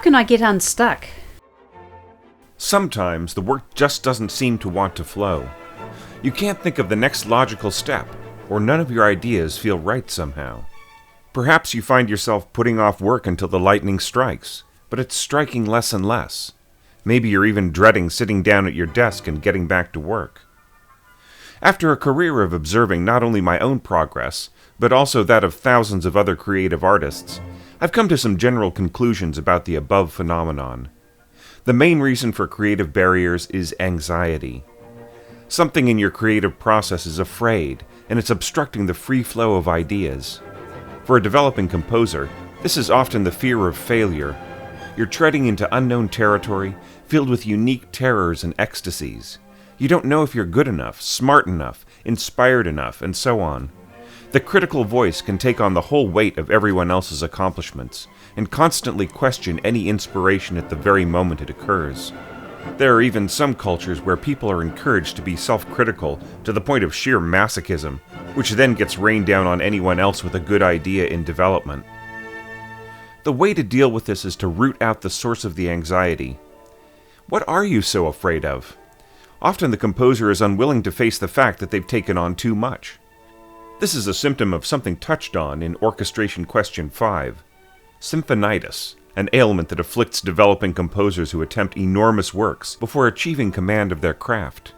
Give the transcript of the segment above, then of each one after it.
can I get unstuck? Sometimes the work just doesn't seem to want to flow. You can't think of the next logical step, or none of your ideas feel right somehow. Perhaps you find yourself putting off work until the lightning strikes, but it's striking less and less. Maybe you're even dreading sitting down at your desk and getting back to work. After a career of observing not only my own progress, but also that of thousands of other creative artists, I've come to some general conclusions about the above phenomenon. The main reason for creative barriers is anxiety. Something in your creative process is afraid, and it's obstructing the free flow of ideas. For a developing composer, this is often the fear of failure. You're treading into unknown territory, filled with unique terrors and ecstasies. You don't know if you're good enough, smart enough, inspired enough, and so on. The critical voice can take on the whole weight of everyone else's accomplishments, and constantly question any inspiration at the very moment it occurs. There are even some cultures where people are encouraged to be self-critical to the point of sheer masochism, which then gets rained down on anyone else with a good idea in development. The way to deal with this is to root out the source of the anxiety. What are you so afraid of? Often the composer is unwilling to face the fact that they've taken on too much. This is a symptom of something touched on in Orchestration Question 5, symphonitis, an ailment that afflicts developing composers who attempt enormous works before achieving command of their craft.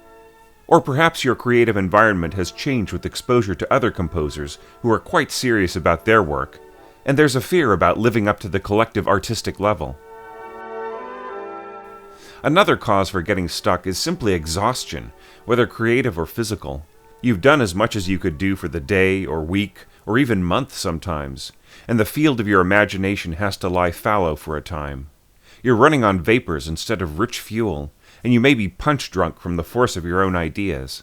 Or perhaps your creative environment has changed with exposure to other composers who are quite serious about their work, and there's a fear about living up to the collective artistic level. Another cause for getting stuck is simply exhaustion, whether creative or physical. You've done as much as you could do for the day or week or even month sometimes, and the field of your imagination has to lie fallow for a time. You're running on vapors instead of rich fuel, and you may be punch drunk from the force of your own ideas.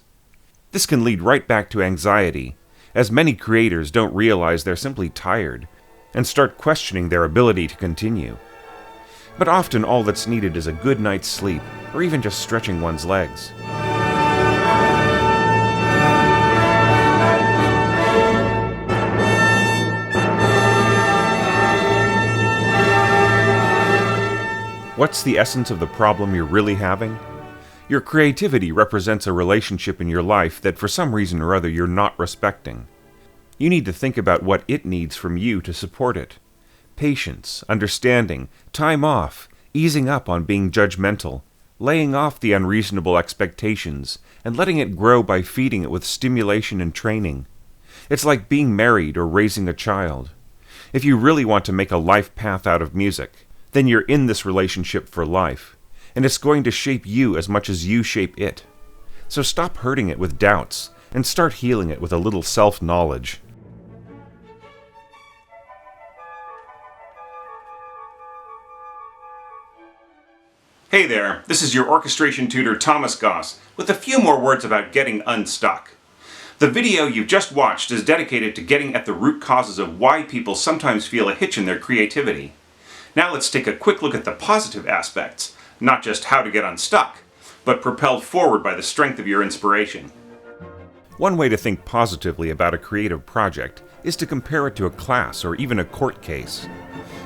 This can lead right back to anxiety, as many creators don't realize they're simply tired, and start questioning their ability to continue. But often all that's needed is a good night's sleep, or even just stretching one's legs. What's the essence of the problem you're really having? Your creativity represents a relationship in your life that for some reason or other you're not respecting. You need to think about what it needs from you to support it. Patience, understanding, time off, easing up on being judgmental, laying off the unreasonable expectations, and letting it grow by feeding it with stimulation and training. It's like being married or raising a child. If you really want to make a life path out of music, then you're in this relationship for life, and it's going to shape you as much as you shape it. So stop hurting it with doubts, and start healing it with a little self-knowledge. Hey there, this is your orchestration tutor Thomas Goss with a few more words about getting unstuck. The video you've just watched is dedicated to getting at the root causes of why people sometimes feel a hitch in their creativity. Now let's take a quick look at the positive aspects, not just how to get unstuck, but propelled forward by the strength of your inspiration. One way to think positively about a creative project is to compare it to a class or even a court case.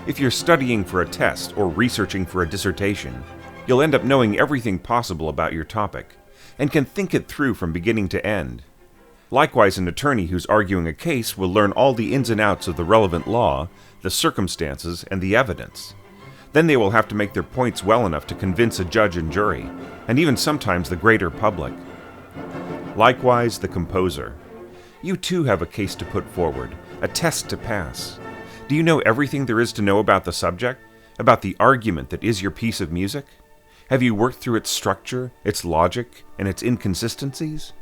If you're studying for a test or researching for a dissertation, you'll end up knowing everything possible about your topic, and can think it through from beginning to end. Likewise, an attorney who's arguing a case will learn all the ins and outs of the relevant law, the circumstances, and the evidence. Then they will have to make their points well enough to convince a judge and jury, and even sometimes the greater public. Likewise, the composer. You too have a case to put forward, a test to pass. Do you know everything there is to know about the subject, about the argument that is your piece of music? Have you worked through its structure, its logic, and its inconsistencies?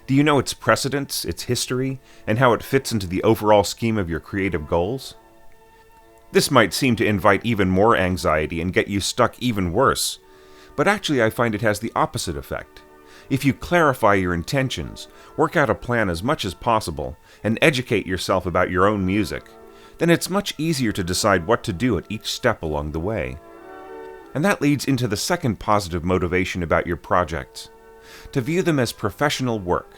Do you know its precedents, its history, and how it fits into the overall scheme of your creative goals? This might seem to invite even more anxiety and get you stuck even worse, but actually I find it has the opposite effect. If you clarify your intentions, work out a plan as much as possible, and educate yourself about your own music, then it's much easier to decide what to do at each step along the way. And that leads into the second positive motivation about your projects: to view them as professional work,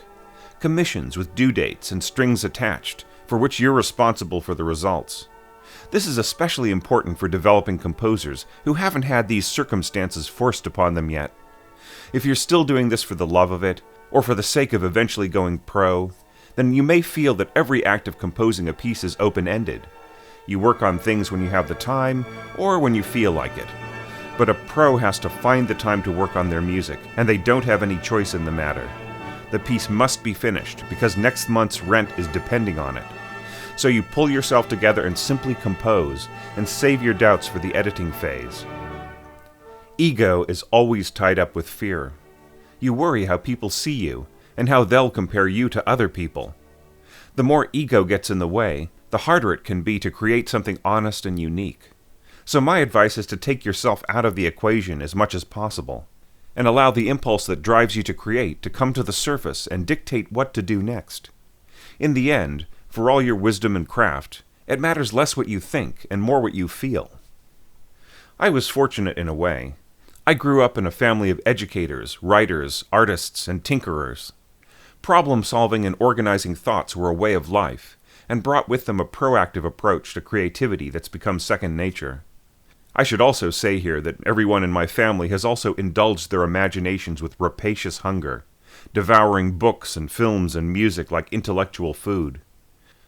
commissions with due dates and strings attached, for which you're responsible for the results. This is especially important for developing composers who haven't had these circumstances forced upon them yet. If you're still doing this for the love of it, or for the sake of eventually going pro, then you may feel that every act of composing a piece is open-ended. You work on things when you have the time, or when you feel like it. But a pro has to find the time to work on their music, and they don't have any choice in the matter. The piece must be finished, because next month's rent is depending on it. So you pull yourself together and simply compose, and save your doubts for the editing phase. Ego is always tied up with fear. You worry how people see you, and how they'll compare you to other people. The more ego gets in the way, the harder it can be to create something honest and unique. So my advice is to take yourself out of the equation as much as possible, and allow the impulse that drives you to create to come to the surface and dictate what to do next. In the end, for all your wisdom and craft, it matters less what you think and more what you feel. I was fortunate in a way. I grew up in a family of educators, writers, artists, and tinkerers. Problem-solving and organizing thoughts were a way of life, and brought with them a proactive approach to creativity that's become second nature. I should also say here that everyone in my family has also indulged their imaginations with rapacious hunger, devouring books and films and music like intellectual food.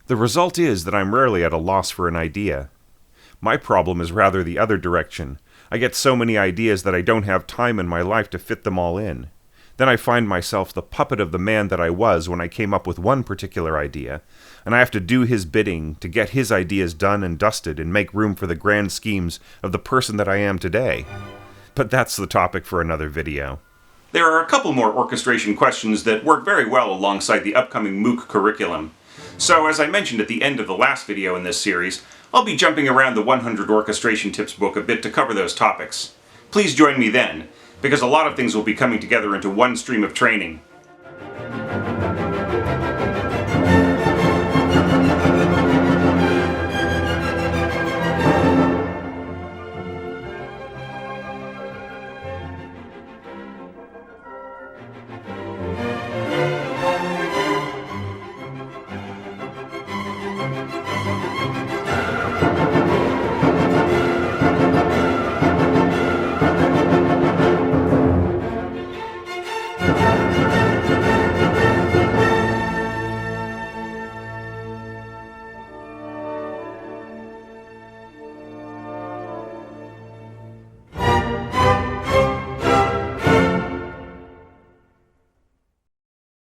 The result is that I'm rarely at a loss for an idea. My problem is rather the other direction. I get so many ideas that I don't have time in my life to fit them all in. Then I find myself the puppet of the man that I was when I came up with one particular idea, and I have to do his bidding to get his ideas done and dusted and make room for the grand schemes of the person that I am today. But that's the topic for another video. There are a couple more orchestration questions that work very well alongside the upcoming MOOC curriculum. So, as I mentioned at the end of the last video in this series, I'll be jumping around the 100 Orchestration Tips book a bit to cover those topics. Please join me then, because a lot of things will be coming together into one stream of training,